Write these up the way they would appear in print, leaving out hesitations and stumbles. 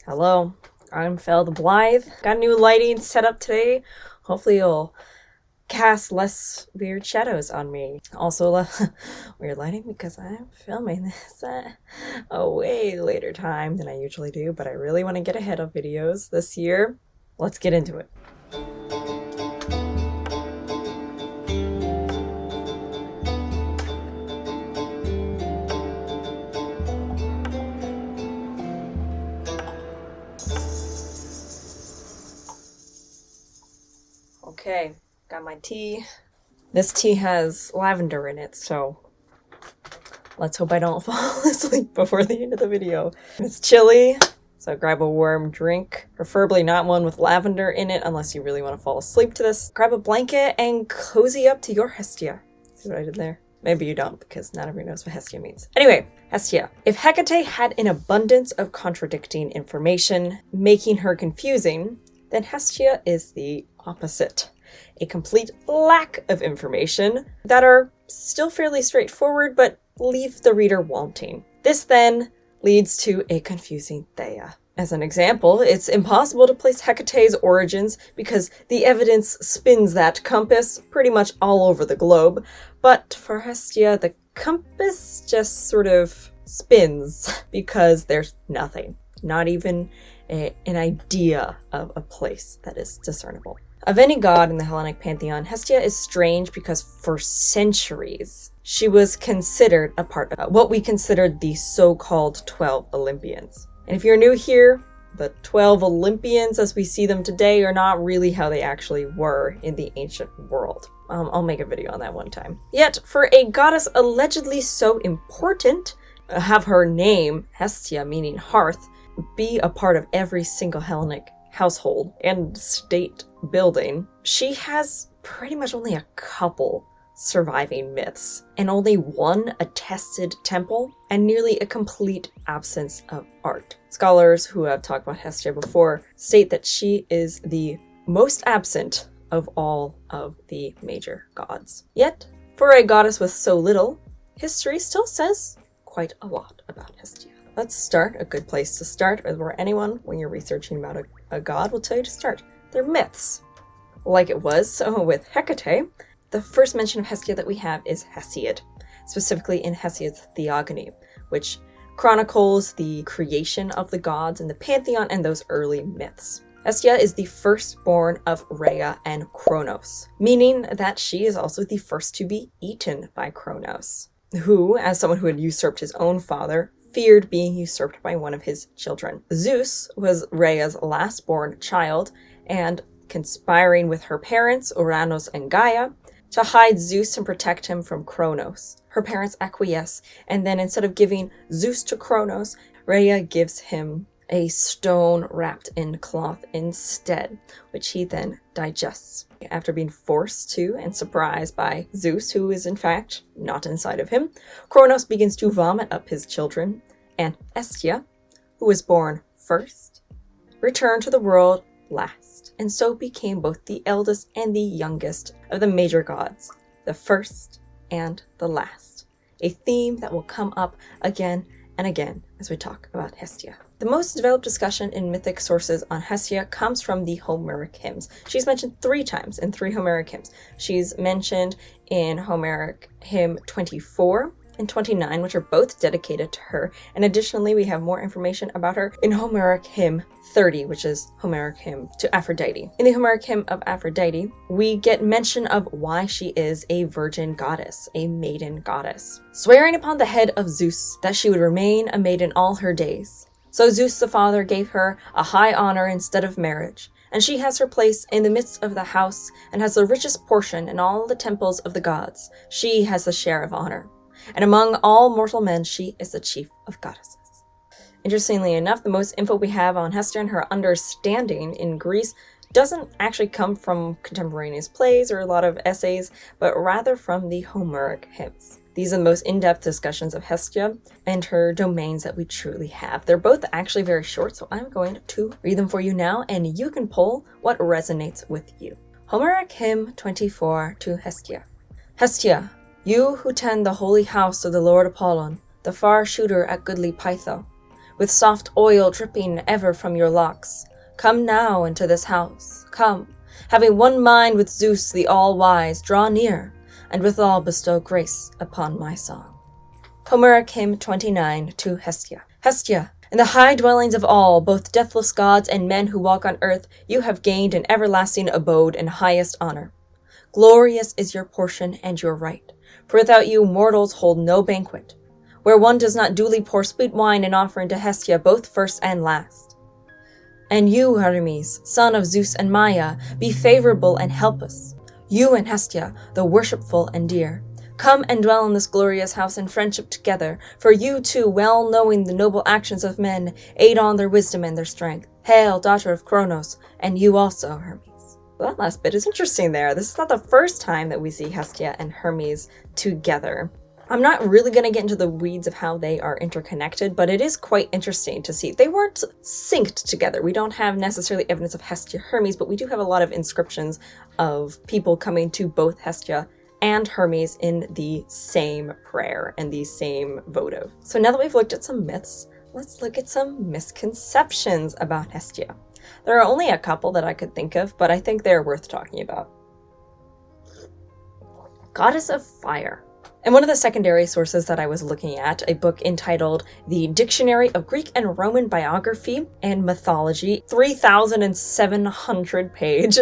Hello, I'm Fel the Blythe. Got new lighting set up today. Hopefully it'll cast less weird shadows on me. Also, weird lighting because I'm filming this at a way later time than I usually do, but I really want to get ahead of videos this year. Let's get into it. Okay, got my tea. This tea has lavender in it, so let's hope I don't fall asleep before the end of the video. It's chilly, so grab a warm drink, preferably not one with lavender in it unless you really want to fall asleep to this. Grab a blanket and cozy up to your Hestia. See what I did there? Maybe you don't, because not everyone knows what Hestia means. Anyway, Hestia. If Hecate had an abundance of contradicting information, making her confusing, then Hestia is the opposite. A complete lack of information that are still fairly straightforward but leave the reader wanting. This then leads to a confusing Theia. As an example, it's impossible to place Hecate's origins because the evidence spins that compass pretty much all over the globe, but for Hestia, the compass just sort of spins because there's nothing, not even an idea of a place that is discernible. Of any god in the Hellenic pantheon, Hestia is strange because for centuries, she was considered a part of what we considered the so-called 12 Olympians. And if you're new here, the 12 Olympians as we see them today are not really how they actually were in the ancient world. I'll make a video on that one time. Yet, for a goddess allegedly so important, have her name, Hestia, meaning hearth, be a part of every single Hellenic household and state building, she has pretty much only a couple surviving myths, and only one attested temple, and nearly a complete absence of art. Scholars who have talked about Hestia before state that she is the most absent of all of the major gods. Yet, for a goddess with so little, history still says quite a lot about Hestia. Let's start. A good place to start is where anyone, when you're researching about a god, will tell you to start. Their myths. Like it was with Hecate, the first mention of Hestia that we have is Hesiod, specifically in Hesiod's Theogony, which chronicles the creation of the gods in the pantheon and those early myths. Hestia is the firstborn of Rhea and Kronos, meaning that she is also the first to be eaten by Kronos, who, as someone who had usurped his own father, feared being usurped by one of his children. Zeus was Rhea's last-born child, and conspiring with her parents, Uranus and Gaia, to hide Zeus and protect him from Kronos. Her parents acquiesce, and then instead of giving Zeus to Kronos, Rhea gives him a stone wrapped in cloth instead, which he then digests. After being forced to and surprised by Zeus, who is in fact not inside of him, Kronos begins to vomit up his children, and Hestia, who was born first, returned to the world last, and so became both the eldest and the youngest of the major gods, the first and the last, a theme that will come up again and again as we talk about Hestia. The most developed discussion in mythic sources on Hestia comes from the Homeric Hymns. She's mentioned 3 times in 3 Homeric Hymns. She's mentioned in Homeric Hymn 24 and 29, which are both dedicated to her. And additionally, we have more information about her in Homeric Hymn 30, which is Homeric Hymn to Aphrodite. In the Homeric Hymn of Aphrodite, we get mention of why she is a virgin goddess, a maiden goddess, swearing upon the head of Zeus that she would remain a maiden all her days. So Zeus the father gave her a high honor instead of marriage, and she has her place in the midst of the house and has the richest portion in all the temples of the gods. She has the share of honor, and among all mortal men she is the chief of goddesses. Interestingly enough, the most info we have on Hestia and her understanding in Greece doesn't actually come from contemporaneous plays or a lot of essays, but rather from the Homeric Hymns. These are the most in-depth discussions of Hestia and her domains that we truly have. They're both actually very short, so I'm going to read them for you now, and you can pull what resonates with you. Homeric Hymn 24 to Hestia. Hestia, you who tend the holy house of the Lord Apollon, the far shooter at goodly Pytho, with soft oil dripping ever from your locks. Come now into this house, come, having one mind with Zeus the all-wise, draw near, and withal bestow grace upon my song. Homeric Hymn 29 to Hestia. Hestia, in the high dwellings of all, both deathless gods and men who walk on earth, you have gained an everlasting abode and highest honor. Glorious is your portion and your right, for without you mortals hold no banquet, where one does not duly pour sweet wine in offering to Hestia both first and last. And you, Hermes, son of Zeus and Maia, be favorable and help us. You and Hestia, the worshipful and dear, come and dwell in this glorious house in friendship together, for you too, well knowing the noble actions of men, aid on their wisdom and their strength. Hail, daughter of Kronos, and you also, Hermes. Well, that last bit is interesting there. This is not the first time that we see Hestia and Hermes together. I'm not really going to get into the weeds of how they are interconnected, but it is quite interesting to see. They weren't synced together. We don't have necessarily evidence of Hestia Hermes, but we do have a lot of inscriptions of people coming to both Hestia and Hermes in the same prayer and the same votive. So now that we've looked at some myths, let's look at some misconceptions about Hestia. There are only a couple that I could think of, but I think they're worth talking about. Goddess of Fire. In one of the secondary sources that I was looking at, a book entitled The Dictionary of Greek and Roman Biography and Mythology, 3,700 page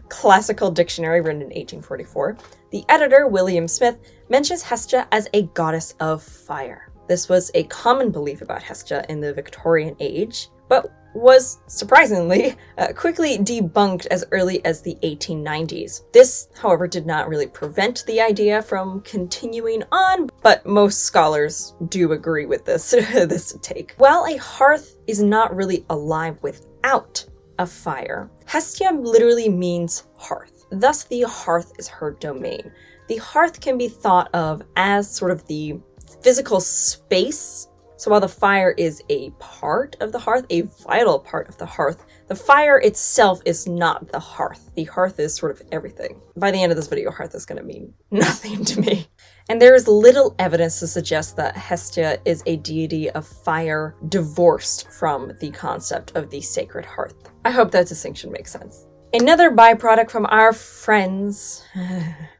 classical dictionary written in 1844, the editor, William Smith, mentions Hestia as a goddess of fire. This was a common belief about Hestia in the Victorian age, but was surprisingly quickly debunked as early as the 1890s. This, however, did not really prevent the idea from continuing on, but most scholars do agree with this, this take. While a hearth is not really alive without a fire, Hestia literally means hearth. Thus, the hearth is her domain. The hearth can be thought of as sort of the physical space. So while the fire is a part of the hearth, a vital part of the hearth, the fire itself is not the hearth. The hearth is sort of everything. By the end of this video, hearth is going to mean nothing to me. And there is little evidence to suggest that Hestia is a deity of fire divorced from the concept of the sacred hearth. I hope that distinction makes sense. Another byproduct from our friends,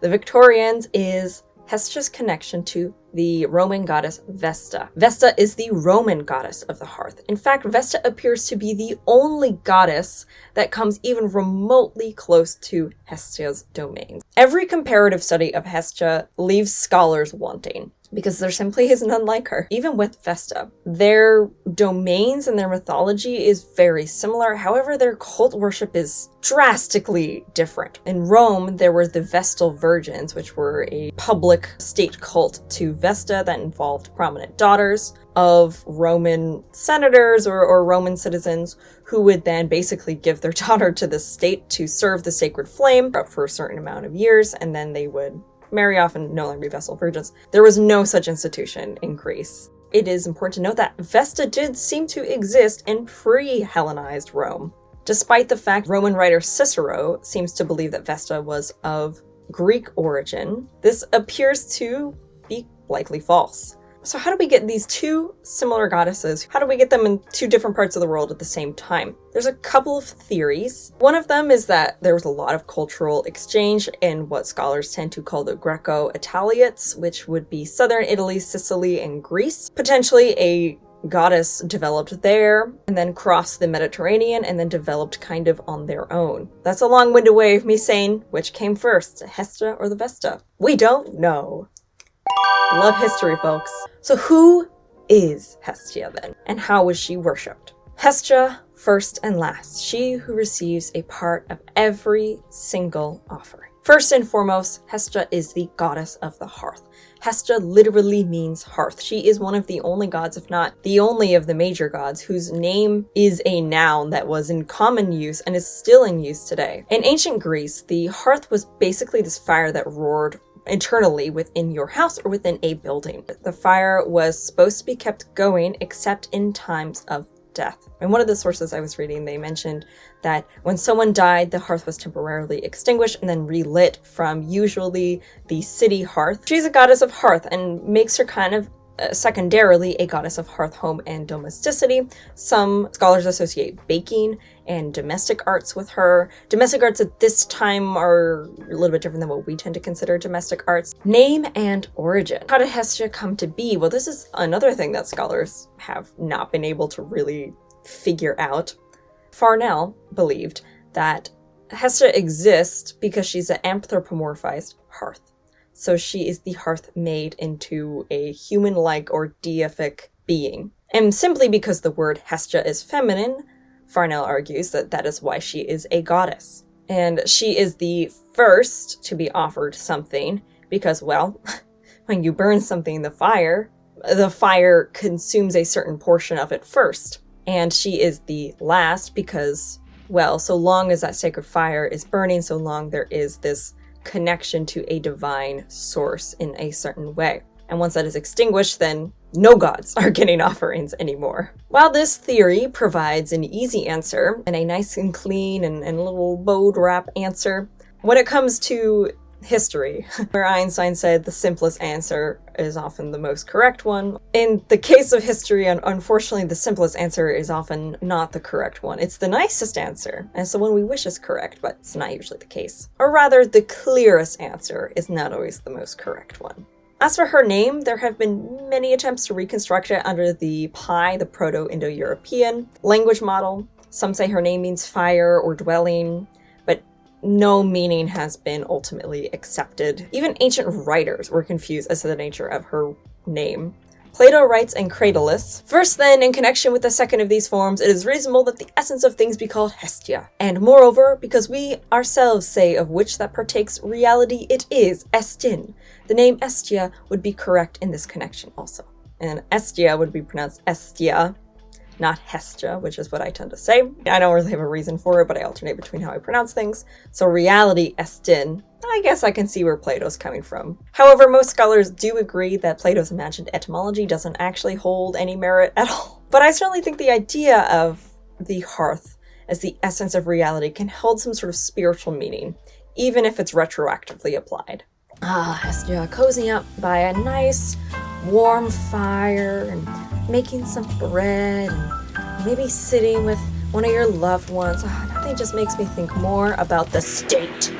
the Victorians, is Hestia's connection to the Roman goddess Vesta. Vesta is the Roman goddess of the hearth. In fact, Vesta appears to be the only goddess that comes even remotely close to Hestia's domain. Every comparative study of Hestia leaves scholars wanting, because there simply is none like her. Even with Vesta, their domains and their mythology is very similar. However, their cult worship is drastically different. In Rome, there were the Vestal Virgins, which were a public state cult to Vesta that involved prominent daughters of Roman senators or Roman citizens who would then basically give their daughter to the state to serve the sacred flame for a certain amount of years, and then they would marry off and no longer be Vestal Virgins. There was no such institution in Greece. It is important to note that Vesta did seem to exist in pre-Hellenized Rome, despite the fact Roman writer Cicero seems to believe that Vesta was of Greek origin. This appears to be likely false. So how do we get these two similar goddesses? How do we get them in two different parts of the world at the same time? There's a couple of theories. One of them is that there was a lot of cultural exchange in what scholars tend to call the Greco-Italiates, which would be southern Italy, Sicily, and Greece. Potentially a goddess developed there and then crossed the Mediterranean and then developed kind of on their own. That's a long-winded way of me saying which came first, Hestia or the Vesta. We don't know. Love history, folks. So who is Hestia then? And how was she worshipped? Hestia, first and last, she who receives a part of every single offering. First and foremost, Hestia is the goddess of the hearth. Hestia literally means hearth. She is one of the only gods, if not the only of the major gods, whose name is a noun that was in common use and is still in use today. In ancient Greece, the hearth was basically this fire that roared internally within your house or within a building. The fire was supposed to be kept going except in times of death. In one of the sources I was reading, they mentioned that when someone died, the hearth was temporarily extinguished and then relit from usually the city hearth. She's a goddess of hearth and makes her kind of secondarily a goddess of hearth, home, and domesticity. Some scholars associate baking and domestic arts with her. Domestic arts at this time are a little bit different than what we tend to consider domestic arts. Name and origin. How did Hestia come to be? Well, this is another thing that scholars have not been able to really figure out. Farnell believed that Hestia exists because she's an anthropomorphized hearth. So she is the hearth made into a human-like or deific being. And simply because the word Hestia is feminine, Farnell argues that that is why she is a goddess. And she is the first to be offered something because, well, when you burn something in the fire consumes a certain portion of it first. And she is the last because, well, so long as that sacred fire is burning, so long there is this connection to a divine source in a certain way. And once that is extinguished, then no gods are getting offerings anymore. While this theory provides an easy answer and a nice and clean and little bowed wrap answer, when it comes to history, where Einstein said the simplest answer is often the most correct one. In the case of history, unfortunately, the simplest answer is often not the correct one. It's the nicest answer, and so one we wish is correct, but it's not usually the case. Or rather, the clearest answer is not always the most correct one. As for her name, there have been many attempts to reconstruct it under the PIE, the Proto-Indo-European language model. Some say her name means fire or dwelling, but no meaning has been ultimately accepted. Even ancient writers were confused as to the nature of her name. Plato writes in Cratylus, "First then, in connection with the second of these forms, it is reasonable that the essence of things be called Hestia. And moreover, because we ourselves say of which that partakes reality it is, estin. The name Hestia would be correct in this connection also." And Hestia would be pronounced Estia, not Hestia, which is what I tend to say. I don't really have a reason for it, but I alternate between how I pronounce things. So reality, estin, I guess I can see where Plato's coming from. However, most scholars do agree that Plato's imagined etymology doesn't actually hold any merit at all. But I certainly think the idea of the hearth as the essence of reality can hold some sort of spiritual meaning, even if it's retroactively applied. Hestia, cozying up by a nice warm fire and making some bread and maybe sitting with one of your loved ones. Nothing just makes me think more about the state.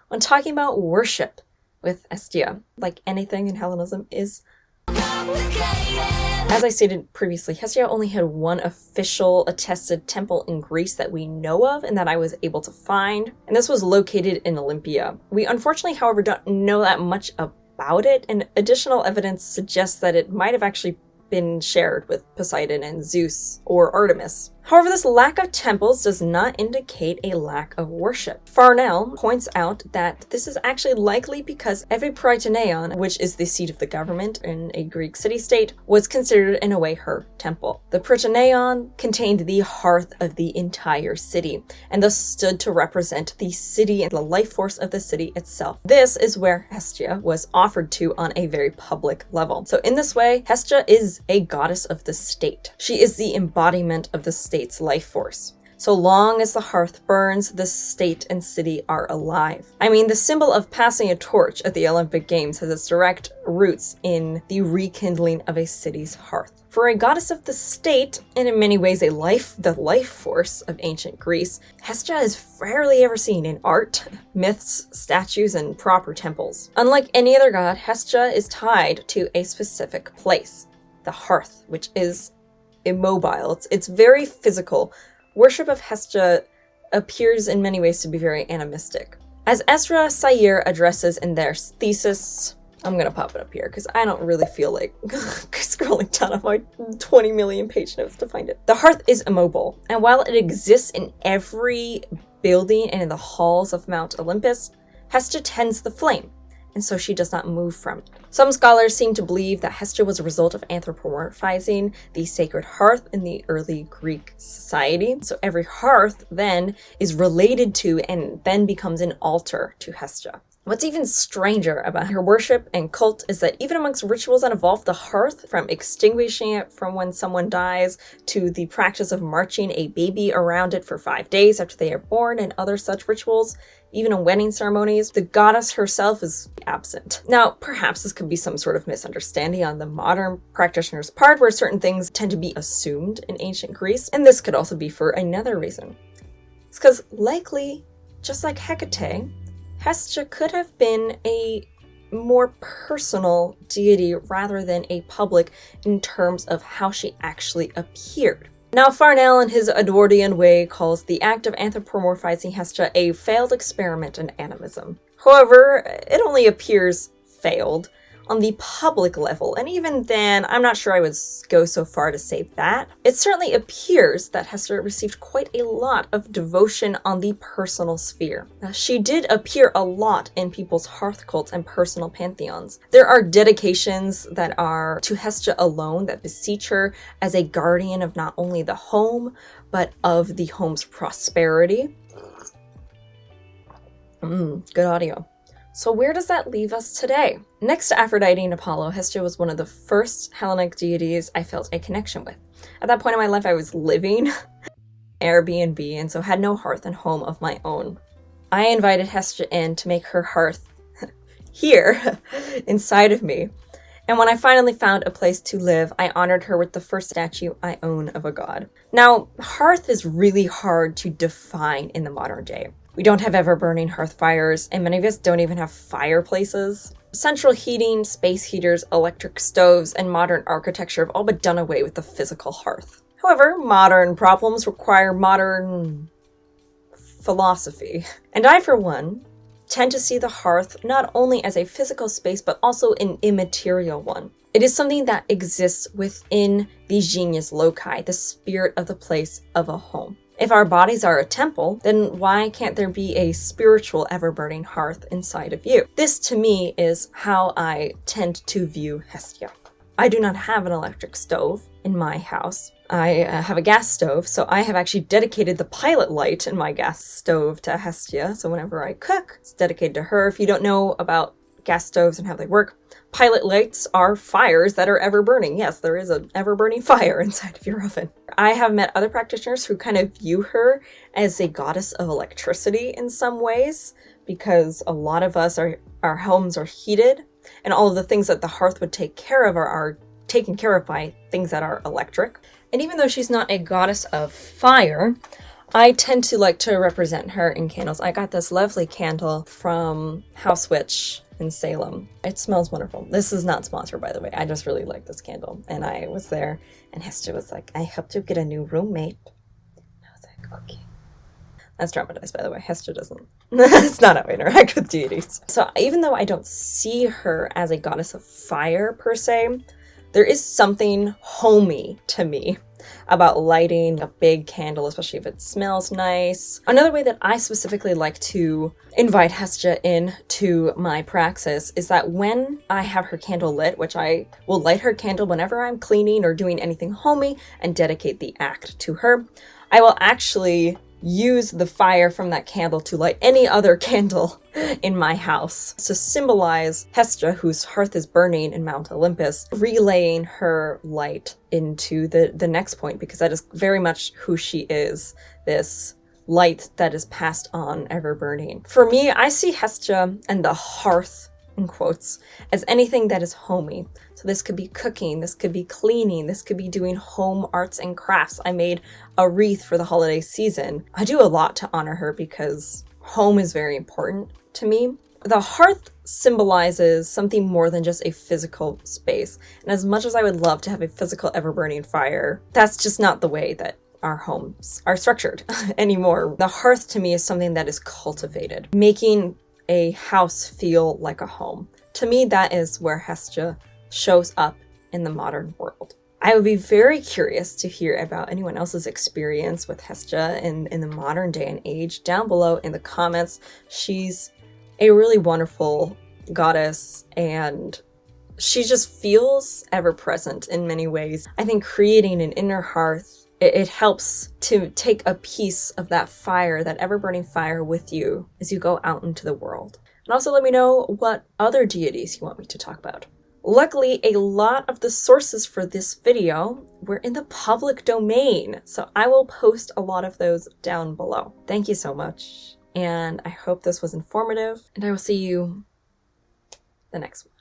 When talking about worship with Hestia, like anything in Hellenism, is as I stated previously, Hestia only had one official attested temple in Greece that we know of and that I was able to find, and this was located in Olympia. We unfortunately, however, don't know that much about it, and additional evidence suggests that it might have actually been shared with Poseidon and Zeus or Artemis. However, this lack of temples does not indicate a lack of worship. Farnell points out that this is actually likely because every Prytaneion, which is the seat of the government in a Greek city-state, was considered in a way her temple. The Prytaneion contained the hearth of the entire city, and thus stood to represent the city and the life force of the city itself. This is where Hestia was offered to on a very public level. So in this way, Hestia is a goddess of the state. She is the embodiment of the state's life force. So long as the hearth burns, the state and city are alive. I mean, the symbol of passing a torch at the Olympic Games has its direct roots in the rekindling of a city's hearth. For a goddess of the state, and in many ways the life force of ancient Greece, Hestia is rarely ever seen in art, myths, statues, and proper temples. Unlike any other god, Hestia is tied to a specific place, the hearth, which is immobile. It's very physical. Worship of Hestia appears in many ways to be very animistic. As Ezra Sayer addresses in their thesis, I'm going to pop it up here because I don't really feel like scrolling down on my 20 million page notes to find it. The hearth is immobile, and while it exists in every building and in the halls of Mount Olympus, Hestia tends the flame, and so she does not move from it. Some scholars seem to believe that Hestia was a result of anthropomorphizing the sacred hearth in the early Greek society. So every hearth then is related to and then becomes an altar to Hestia. What's even stranger about her worship and cult is that even amongst rituals that involve the hearth, from extinguishing it from when someone dies to the practice of marching a baby around it for 5 days after they are born and other such rituals, even in wedding ceremonies, the goddess herself is absent. Now, perhaps this could be some sort of misunderstanding on the modern practitioner's part, where certain things tend to be assumed in ancient Greece, and this could also be for another reason. It's because likely, just like Hecate, Hestia could have been a more personal deity rather than a public in terms of how she actually appeared. Now, Farnell, in his Edwardian way, calls the act of anthropomorphizing Hestia a failed experiment in animism. However, it only appears failed on the public level, and even then, I'm not sure I would go so far to say that. It certainly appears that Hestia received quite a lot of devotion on the personal sphere. She did appear a lot in people's hearth cults and personal pantheons. There are dedications that are to Hestia alone that beseech her as a guardian of not only the home, but of the home's prosperity. Good audio. So where does that leave us today? Next to Aphrodite and Apollo, Hestia was one of the first Hellenic deities I felt a connection with. At that point in my life, I was living Airbnb and so had no hearth and home of my own. I invited Hestia in to make her hearth here inside of me. And when I finally found a place to live, I honored her with the first statue I own of a god. Now, hearth is really hard to define in the modern day. We don't have ever-burning hearth fires, and many of us don't even have fireplaces. Central heating, space heaters, electric stoves, and modern architecture have all but done away with the physical hearth. However, modern problems require modern philosophy. And I, for one, tend to see the hearth not only as a physical space, but also an immaterial one. It is something that exists within the genius loci, the spirit of the place of a home. If our bodies are a temple, then why can't there be a spiritual ever-burning hearth inside of you? This, to me, is how I tend to view Hestia. I do not have an electric stove in my house. I have a gas stove, so I have actually dedicated the pilot light in my gas stove to Hestia. So whenever I cook, it's dedicated to her. If you don't know about gas stoves and how they work, pilot lights are fires that are ever burning. Yes, there is an ever burning fire inside of your oven. I have met other practitioners who kind of view her as a goddess of electricity in some ways, because a lot of us our homes are heated, and all of the things that the hearth would take care of are taken care of by things that are electric. And even though she's not a goddess of fire, I tend to like to represent her in candles. I got this lovely candle from House Witch in Salem. It smells wonderful. This is not sponsored, by the way. I just really like this candle. And I was there, and Hestia was like, I helped you get a new roommate. I was like, okay. That's traumatized, by the way. Hestia doesn't. It's not how I interact with deities. So even though I don't see her as a goddess of fire, per se, there is something homey to me about lighting a big candle, especially if it smells nice. Another way that I specifically like to invite Hestia in to my praxis is that when I have her candle lit, which I will light her candle whenever I'm cleaning or doing anything homey and dedicate the act to her, I will actually use the fire from that candle to light any other candle in my house to symbolize Hestia, whose hearth is burning in Mount Olympus, relaying her light into the next point, because that is very much who she is, this light that is passed on, ever burning. For me, I see Hestia and the hearth, in quotes, as anything that is homey. So this could be cooking, this could be cleaning, this could be doing home arts and crafts. I made a wreath for the holiday season. I do a lot to honor her because home is very important to me. The hearth symbolizes something more than just a physical space. And as much as I would love to have a physical ever-burning fire, that's just not the way that our homes are structured anymore. The hearth to me is something that is cultivated, making a house feel like a home. To me, that is where Hestia shows up in the modern world. I would be very curious to hear about anyone else's experience with Hestia in the modern day and age down below in the comments. She's a really wonderful goddess, and she just feels ever present in many ways. I think creating an inner hearth, it helps to take a piece of that fire, that ever-burning fire with you as you go out into the world. And also let me know what other deities you want me to talk about. Luckily, a lot of the sources for this video were in the public domain, so I will post a lot of those down below. Thank you so much, and I hope this was informative, and I will see you the next one.